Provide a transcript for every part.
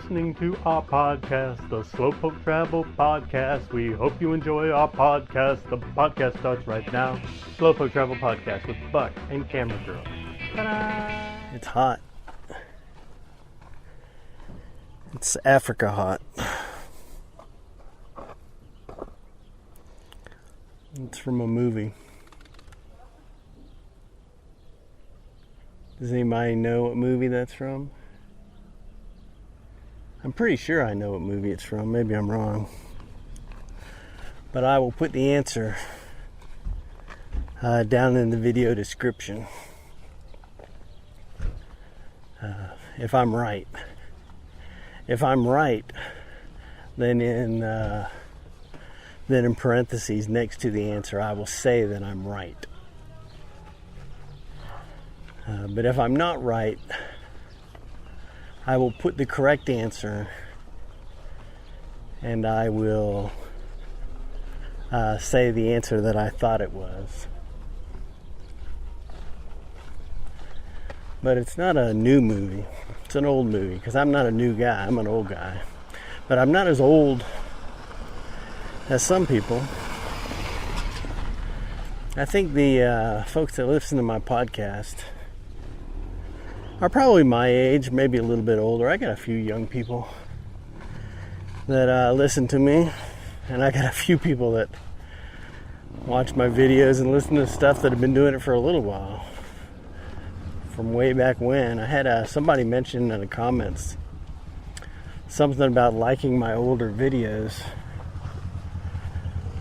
listening to our podcast, the Slowpoke Travel podcast. We hope you enjoy our podcast. The podcast starts right now. Slowpoke Travel podcast with Buck and Camera Girl. Ta-da! It's hot. It's Africa hot. It's from a movie. Does anybody know what movie that's from? I'm pretty sure I know what movie it's from. Maybe I'm wrong. But I will put the answer down in the video description. If I'm right. If I'm right, then in parentheses next to the answer, I will say that I'm right. But if I'm not right, I will put the correct answer and I will say the answer that I thought it was. But it's not a new movie. It's an old movie because I'm not a new guy. I'm an old guy. But I'm not as old as some people. I think the folks that listen to my podcast are probably my age, maybe a little bit older. I got a few young people that listen to me, and I got a few people that watch my videos and listen to stuff that have been doing it for a little while, from way back when. I had somebody mention in the comments something about liking my older videos,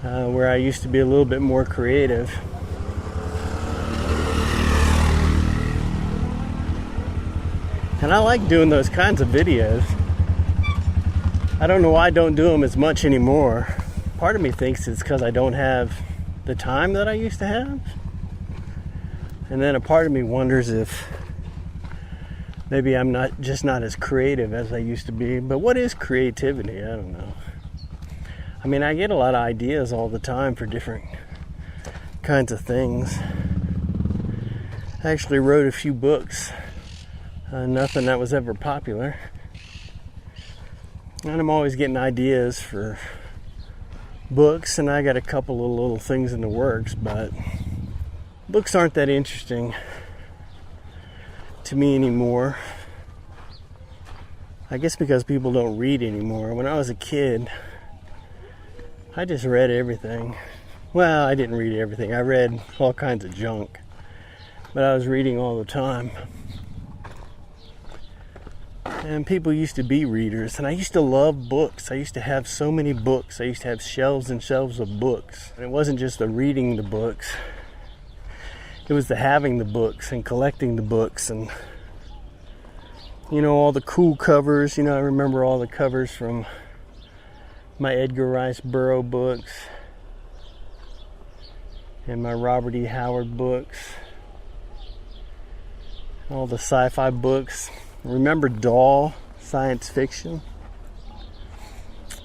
where I used to be a little bit more creative. And I like doing those kinds of videos. I don't know why I don't do them as much anymore. Part of me thinks it's because I don't have the time that I used to have. And then a part of me wonders if maybe I'm not as creative as I used to be. But what is creativity? I don't know. I mean, I get a lot of ideas all the time for different kinds of things. I actually wrote a few books. Nothing that was ever popular. And I'm always getting ideas for books, and I got a couple of little things in the works, but books aren't that interesting to me anymore. I guess because people don't read anymore. When I was a kid, I just read everything. Well, I didn't read everything. I read all kinds of junk, but I was reading all the time. And people used to be readers, and I used to love books. I used to have so many books. I used to have shelves and shelves of books. And it wasn't just the reading the books. It was the having the books and collecting the books and, you know, all the cool covers. You know, I remember all the covers from my Edgar Rice Burroughs books and my Robert E. Howard books. All the sci-fi books. Remember Doll science fiction?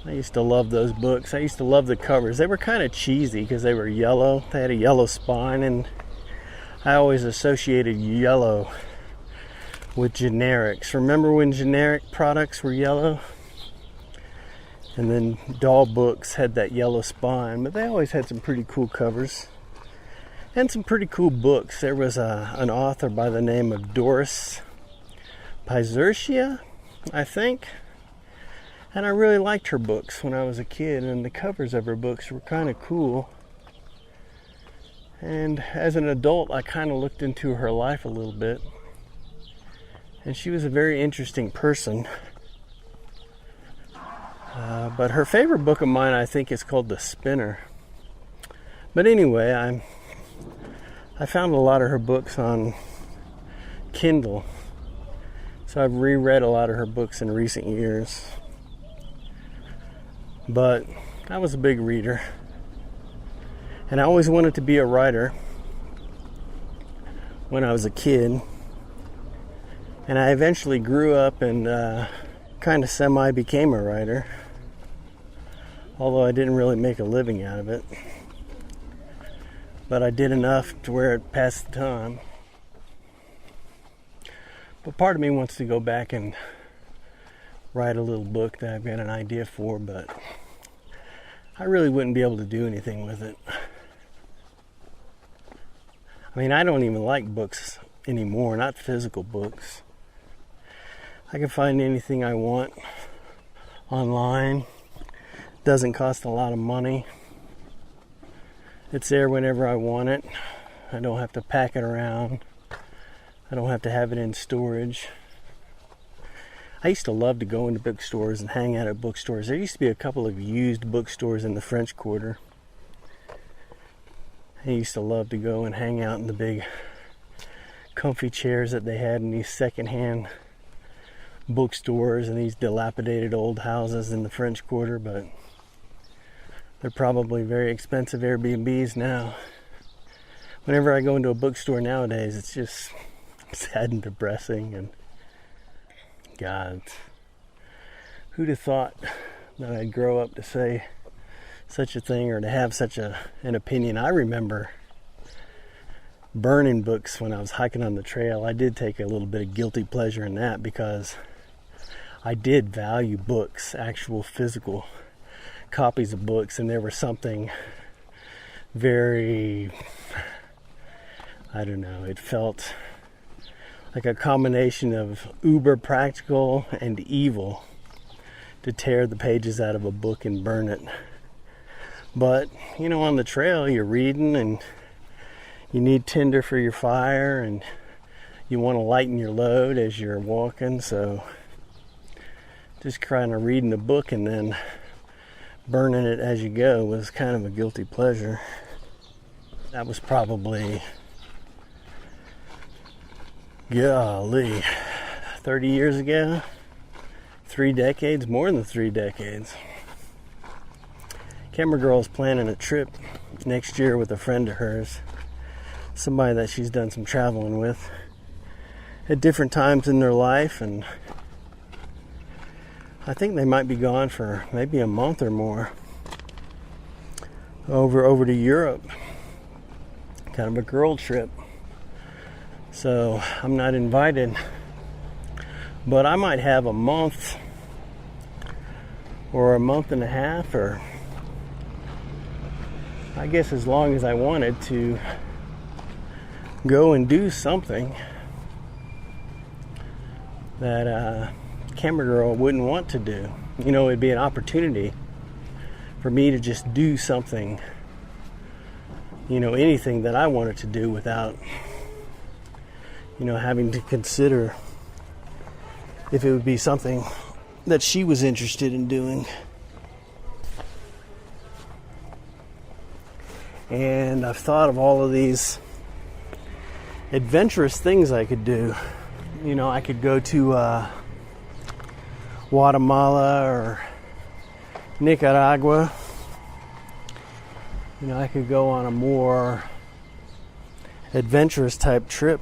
I used to love those books. I used to love the covers. They were kind of cheesy because they were yellow. They had a yellow spine, and I always associated yellow with generics. Remember when generic products were yellow? And then doll books had that yellow spine, but they always had some pretty cool covers and some pretty cool books. There was an author by the name of Doris Pizertia, I think, and I really liked her books when I was a kid, and the covers of her books were kind of cool. And as an adult, I kind of looked into her life a little bit, and she was a very interesting person. But her favorite book of mine, I think, is called The Spinner. But anyway, I found a lot of her books on Kindle. So I've reread a lot of her books in recent years. But I was a big reader. And I always wanted to be a writer when I was a kid. And I eventually grew up and kind of semi-became a writer. Although I didn't really make a living out of it. But I did enough to where it passed the time. But part of me wants to go back and write a little book that I've got an idea for, but I really wouldn't be able to do anything with it. I mean, I don't even like books anymore, not physical books. I can find anything I want online. Doesn't cost a lot of money. It's there whenever I want it. I don't have to pack it around. I don't have to have it in storage. I used to love to go into bookstores and hang out at bookstores. There used to be a couple of used bookstores in the French Quarter. I used to love to go and hang out in the big comfy chairs that they had in these secondhand bookstores and these dilapidated old houses in the French Quarter, but they're probably very expensive Airbnbs now. Whenever I go into a bookstore nowadays, it's just sad and depressing. And God, who'd have thought that I'd grow up to say such a thing or to have such an opinion? I remember burning books when I was hiking on the trail. I did take a little bit of guilty pleasure in that because I did value books, actual physical copies of books, and there was something very, I don't know, it felt like a combination of uber practical and evil to tear the pages out of a book and burn it. But, you know, on the trail you're reading and you need tinder for your fire and you want to lighten your load as you're walking, so just kind of reading the book and then burning it as you go was kind of a guilty pleasure. That was probably, golly, 30 years ago. 3 decades, more than 3 decades. Camera Girl's planning a trip next year with a friend of hers, somebody that she's done some traveling with at different times in their life, and I think they might be gone for maybe a month or more over to Europe. Kind of a girl trip. So I'm not invited, but I might have a month or a month and a half, or I guess as long as I wanted to go and do something that Camera Girl wouldn't want to do. You know, it'd be an opportunity for me to just do something, you know, anything that I wanted to do without, you know, having to consider if it would be something that she was interested in doing. And I've thought of all of these adventurous things I could do. You know, I could go to Guatemala or Nicaragua. You know, I could go on a more adventurous type trip.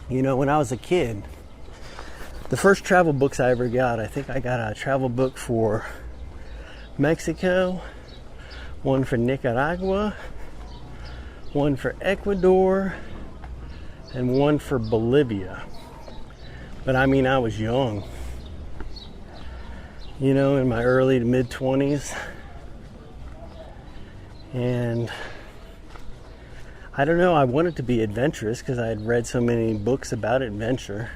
You know, when I was a kid, the first travel books I ever got, I think I got a travel book for Mexico, one for Nicaragua, one for Ecuador, and one for Bolivia. But I mean, I was young. You know, in my early to mid 20s. And I don't know, I wanted to be adventurous because I had read so many books about adventure.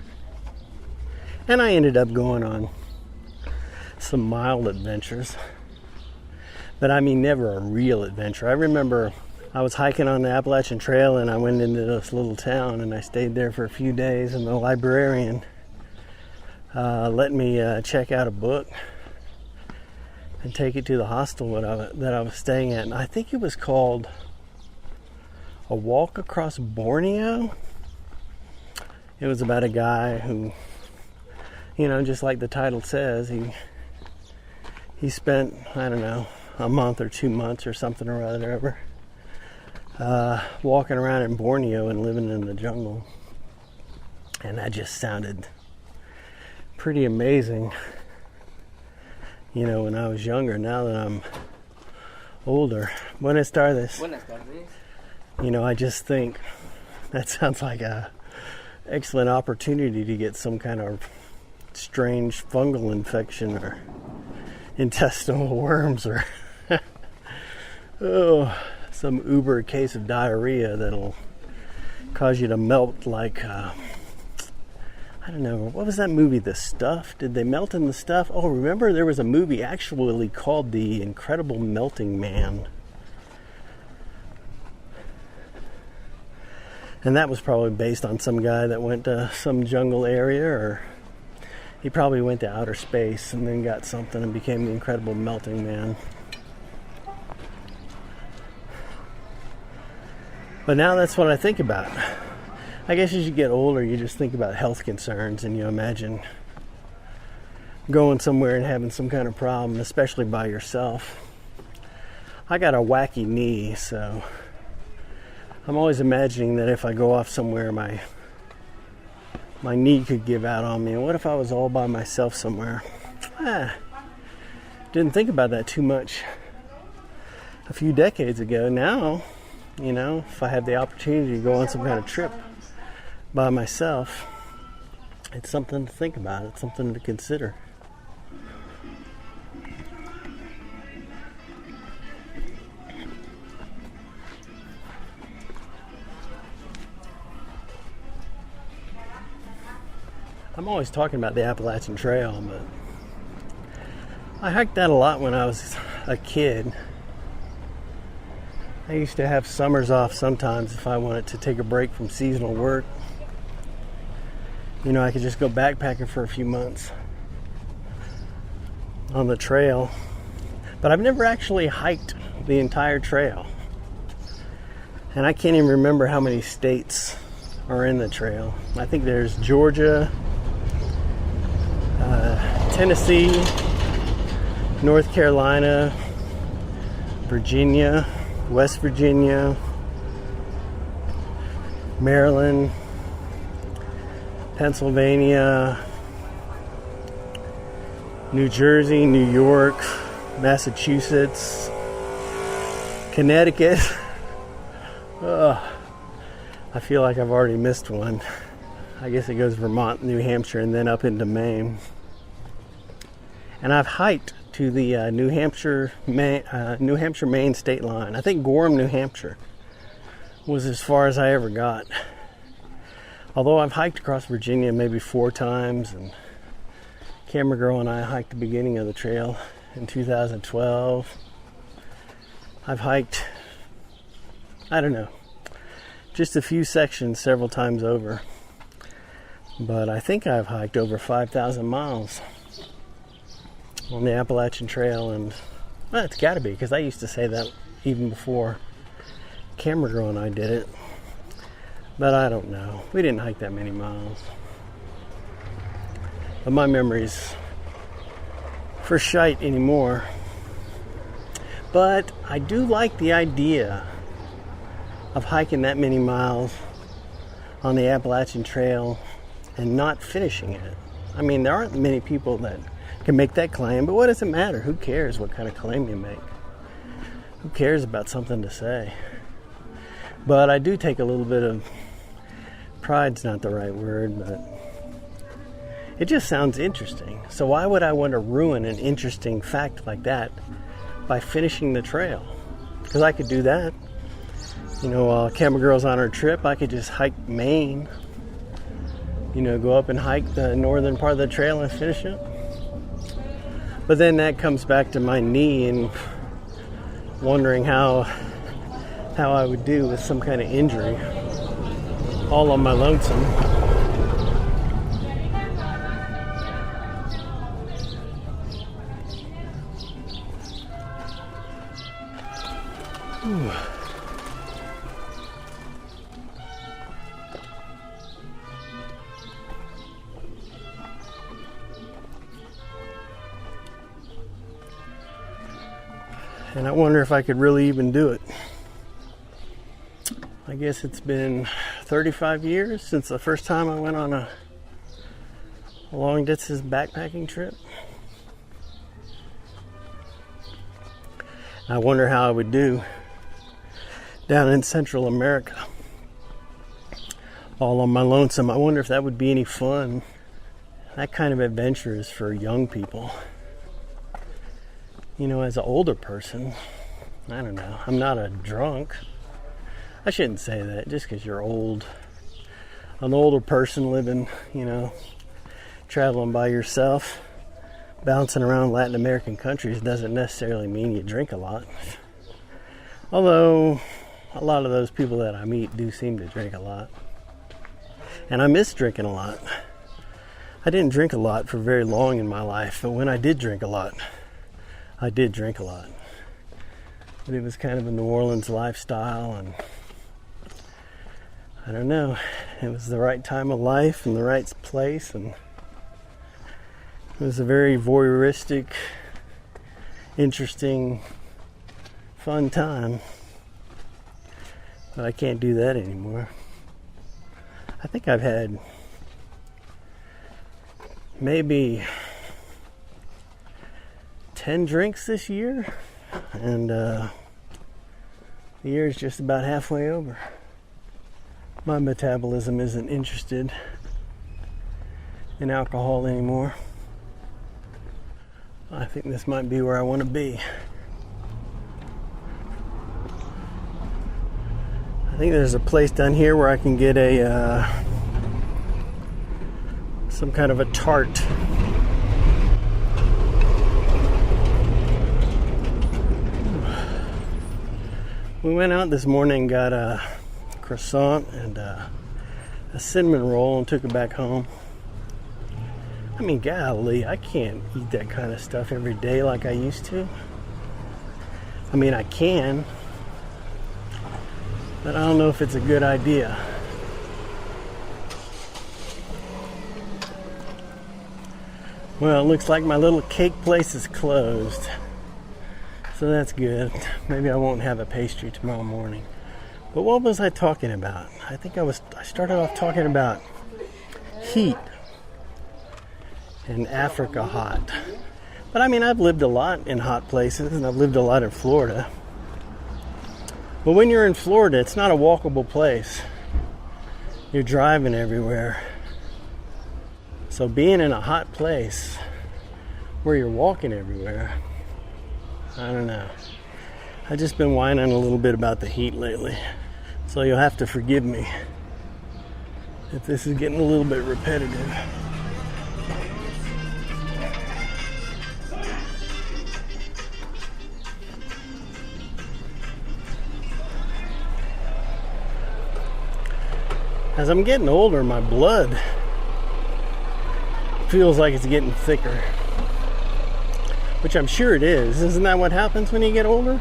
And I ended up going on some mild adventures. But I mean, never a real adventure. I remember I was hiking on the Appalachian Trail and I went into this little town and I stayed there for a few days, and the librarian let me check out a book and take it to the hostel that I was staying at. And I think it was called A Walk Across Borneo. It was about a guy who, you know, just like the title says, he spent, I don't know, a month or 2 months or something or other walking around in Borneo and living in the jungle. And that just sounded pretty amazing, you know, when I was younger. Now that I'm older. Buenas tardes. Buenas tardes. You know, I just think that sounds like a excellent opportunity to get some kind of strange fungal infection or intestinal worms or some uber case of diarrhea that'll cause you to melt like I don't know, what was that movie, The Stuff? Did they melt in the stuff? Oh, remember there was a movie actually called The Incredible Melting Man. And that was probably based on some guy that went to some jungle area, or he probably went to outer space and then got something and became the Incredible Melting Man. But now that's what I think about. I guess as you get older, you just think about health concerns and you imagine going somewhere and having some kind of problem, especially by yourself. I got a wacky knee, so I'm always imagining that if I go off somewhere, my knee could give out on me. And what if I was all by myself somewhere? Didn't think about that too much a few decades ago. Now, you know, if I have the opportunity to go on some kind of trip by myself, it's something to think about. It's something to consider. I'm always talking about the Appalachian Trail, but I hiked that a lot when I was a kid. I used to have summers off sometimes if I wanted to take a break from seasonal work. You know, I could just go backpacking for a few months on the trail. But I've never actually hiked the entire trail. And I can't even remember how many states are in the trail. I think there's Georgia, Tennessee, North Carolina, Virginia, West Virginia, Maryland, Pennsylvania, New Jersey, New York, Massachusetts, Connecticut. I feel like I've already missed one. I guess it goes Vermont, New Hampshire, and then up into Maine. And I've hiked to the New Hampshire, Maine state line. I think Gorham, New Hampshire was as far as I ever got. Although I've hiked across Virginia maybe 4 times, and Camera Girl and I hiked the beginning of the trail in 2012. I've hiked, I don't know, just a few sections several times over. But I think I've hiked over 5,000 miles on the Appalachian Trail, and well, it's got to be, because I used to say that even before Camera Girl and I did it. But I don't know. We didn't hike that many miles. But my memory's for shite anymore. But I do like the idea of hiking that many miles on the Appalachian Trail and not finishing it. I mean, there aren't many people that can make that claim, but what does it matter? Who cares what kind of claim you make? Who cares about something to say? But I do take a little bit of pride's not the right word, but it just sounds interesting. So why would I want to ruin an interesting fact like that by finishing the trail? Because I could do that. You know, while Camera Girl's on her trip, I could just hike Maine. You know, go up and hike the northern part of the trail and finish it. But then that comes back to my knee and wondering how I would do with some kind of injury, all on my lonesome. Ooh. And I wonder if I could really even do it. I guess it's been 35 years since the first time I went on a long distance backpacking trip. I wonder how I would do down in Central America, all on my lonesome. I wonder if that would be any fun. that kind of adventure is for young people. You know, as an older person, I don't know, I'm not a drunk. I shouldn't say that just because you're old. An older person living, you know, traveling by yourself, bouncing around Latin American countries doesn't necessarily mean you drink a lot. Although, a lot of those people that I meet do seem to drink a lot. And I miss drinking a lot. I didn't drink a lot for very long in my life, but when I did drink a lot, I did drink a lot. But it was kind of a New Orleans lifestyle, and I don't know, it was the right time of life and the right place, and it was a very voyeuristic, interesting, fun time. But I can't do that anymore. I think I've had maybe 10 drinks this year, and the year's just about halfway over. My metabolism isn't interested in alcohol anymore. I think this might be where I want to be. I think there's a place down here where I can get a some kind of a tart. We went out this morning and got a croissant and a cinnamon roll and took it back home. I mean, golly, I can't eat that kind of stuff every day like I used to. I mean, I can, but I don't know if it's a good idea. Well, it looks like my little cake place is closed, so that's good. Maybe I won't have a pastry tomorrow morning. But what was I talking about? I think I started off talking about heat and Africa hot. But I mean, I've lived a lot in hot places, and I've lived a lot in Florida. But when you're in Florida, it's not a walkable place. You're driving everywhere. So being in a hot place where you're walking everywhere, I don't know. I've just been whining a little bit about the heat lately. So you'll have to forgive me if this is getting a little bit repetitive. As I'm getting older, my blood feels like it's getting thicker, which I'm sure it is. Isn't that what happens when you get older?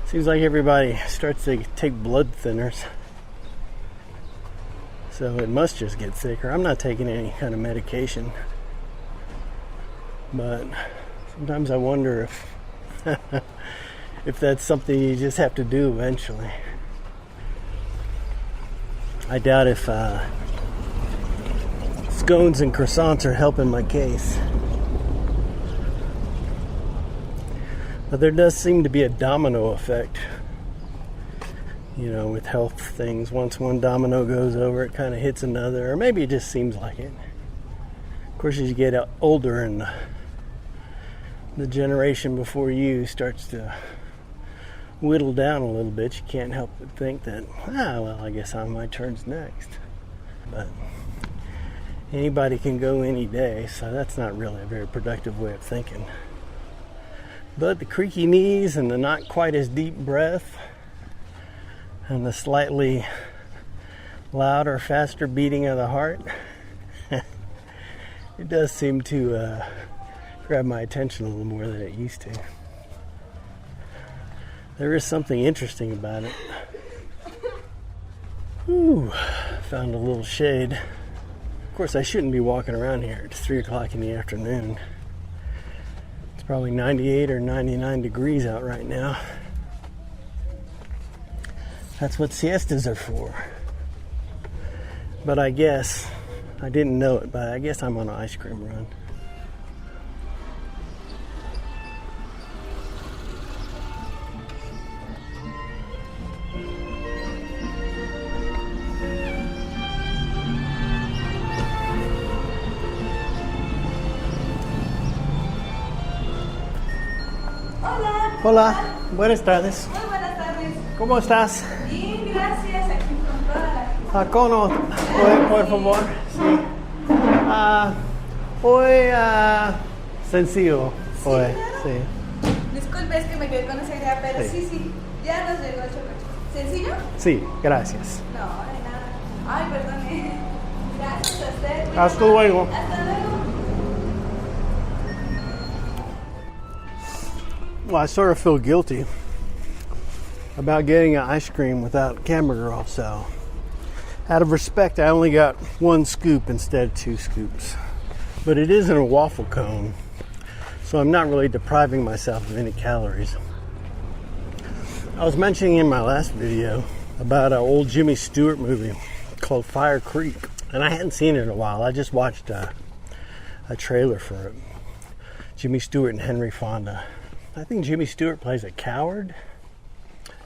Seems like everybody starts to take blood thinners. So it must just get thicker. I'm not taking any kind of medication. But sometimes I wonder if that's something you just have to do eventually. I doubt if scones and croissants are helping my case. But there does seem to be a domino effect, you know, with health things. Once one domino goes over, it kind of hits another, or maybe it just seems like it. Of course, as you get older and the generation before you starts to whittle down a little bit, you can't help but think that, well, I guess my turn's next. But anybody can go any day, so that's not really a very productive way of thinking. But the creaky knees and the not quite as deep breath and the slightly louder, faster beating of the heart, it does seem to grab my attention a little more than it used to. There is something interesting about it. Ooh, found a little shade. Of course, I shouldn't be walking around here. It's 3 o'clock in the afternoon. It's probably 98 or 99 degrees out right now. That's what siestas are for. But I guess, I didn't know it, but I guess I'm on an ice cream run. Hola, buenas tardes. Muy buenas tardes. ¿Cómo estás? Bien, gracias. Aquí con toda la... ¿Cono? Por favor. Sí. Hoy, sencillo. Hoy, claro. sí. Disculpe, es que me quedé con esa idea, pero Sí. sí, ya nos llegó el chocolate. ¿Sencillo? Sí, gracias. No, de nada. Ay, perdone. Gracias a usted. Hasta luego. Hasta luego. Well, I sort of feel guilty about getting an ice cream without Camera Girl, so out of respect, I only got 1 scoop instead of 2 scoops. But it is in a waffle cone, so I'm not really depriving myself of any calories. I was mentioning in my last video about an old Jimmy Stewart movie called Fire Creek, and I hadn't seen it in a while. I just watched a trailer for it. Jimmy Stewart and Henry Fonda. I think Jimmy Stewart plays a coward.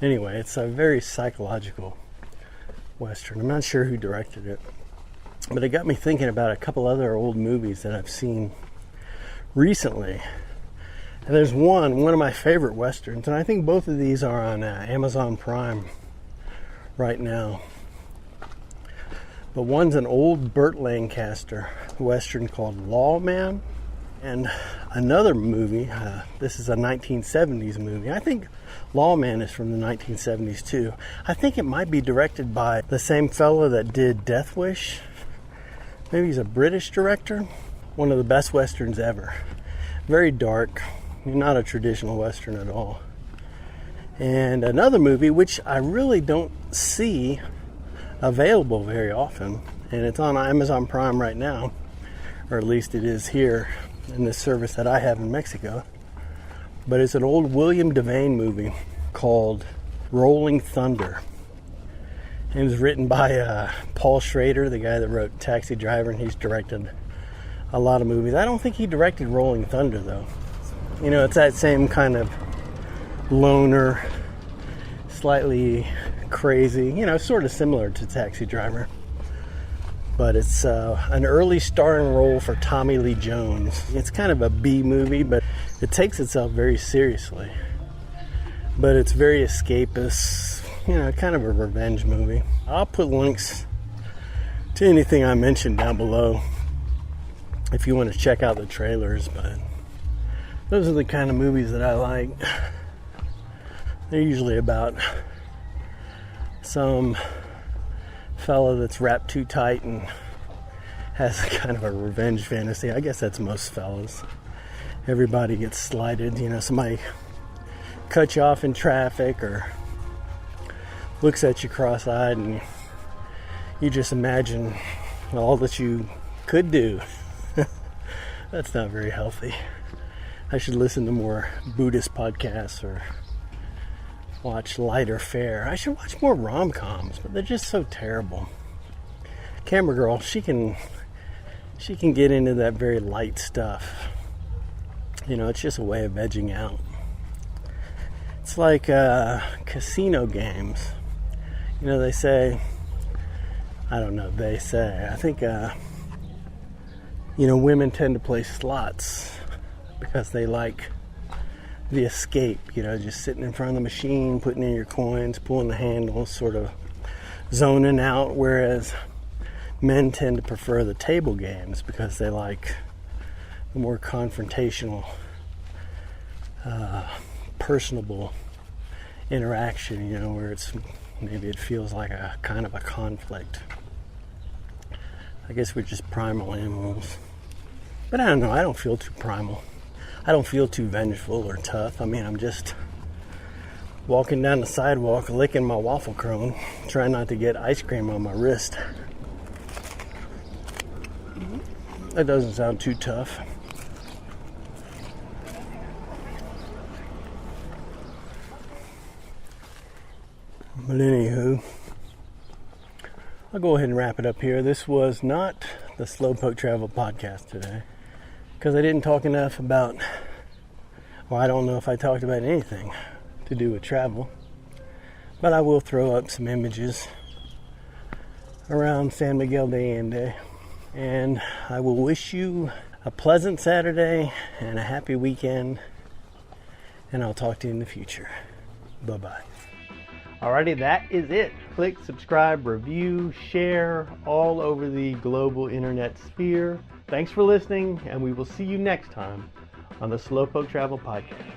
Anyway, it's a very psychological Western. I'm not sure who directed it, but it got me thinking about a couple other old movies that I've seen recently. And there's one of my favorite Westerns, and I think both of these are on Amazon Prime right now. But one's an old Burt Lancaster Western called Lawman, and another movie, this is a 1970s movie. I think Lawman is from the 1970s too. I think it might be directed by the same fellow that did Death Wish. Maybe he's a British director. One of the best Westerns ever. Very dark, not a traditional Western at all. And another movie which I really don't see available very often, and it's on Amazon Prime right now, or at least it is here in this service that I have in Mexico. But it's an old William Devane movie called Rolling Thunder. It was written by Paul Schrader, the guy that wrote Taxi Driver, and he's directed a lot of movies. I don't think he directed Rolling Thunder, though. You know, it's that same kind of loner, slightly crazy, you know, sort of similar to Taxi Driver. But it's an early starring role for Tommy Lee Jones. It's kind of a B movie, but it takes itself very seriously. But it's very escapist, you know, kind of a revenge movie. I'll put links to anything I mentioned down below if you want to check out the trailers, but those are the kind of movies that I like. They're usually about some fella that's wrapped too tight and has a kind of a revenge fantasy. I guess that's most fellas. Everybody gets slighted, you know, somebody cuts you off in traffic or looks at you cross-eyed and you just imagine all that you could do. That's not very healthy. I should listen to more Buddhist podcasts or watch lighter fare. I should watch more rom-coms, but they're just so terrible. Camera Girl, she can get into that very light stuff. You know, it's just a way of edging out. It's like casino games. You know, they say, I don't know, they say, I think, you know, women tend to play slots because they like the escape, you know, just sitting in front of the machine, putting in your coins, pulling the handle, sort of zoning out, whereas men tend to prefer the table games because they like the more confrontational, personable interaction, you know, where it's maybe it feels like a kind of a conflict. I guess we're just primal animals. But I don't know, I don't feel too primal. I don't feel too vengeful or tough. I mean, I'm just walking down the sidewalk, licking my waffle cone, trying not to get ice cream on my wrist. That doesn't sound too tough. But anywho, I'll go ahead and wrap it up here. This was not the Slowpoke Travel podcast today, because I didn't talk enough about, well, I don't know if I talked about anything to do with travel, but I will throw up some images around San Miguel de Allende, and I will wish you a pleasant Saturday and a happy weekend, and I'll talk to you in the future. Bye-bye. Alrighty, that is it. Click, subscribe, review, share all over the global internet sphere. Thanks for listening, and we will see you next time on the Slowpoke Travel Podcast.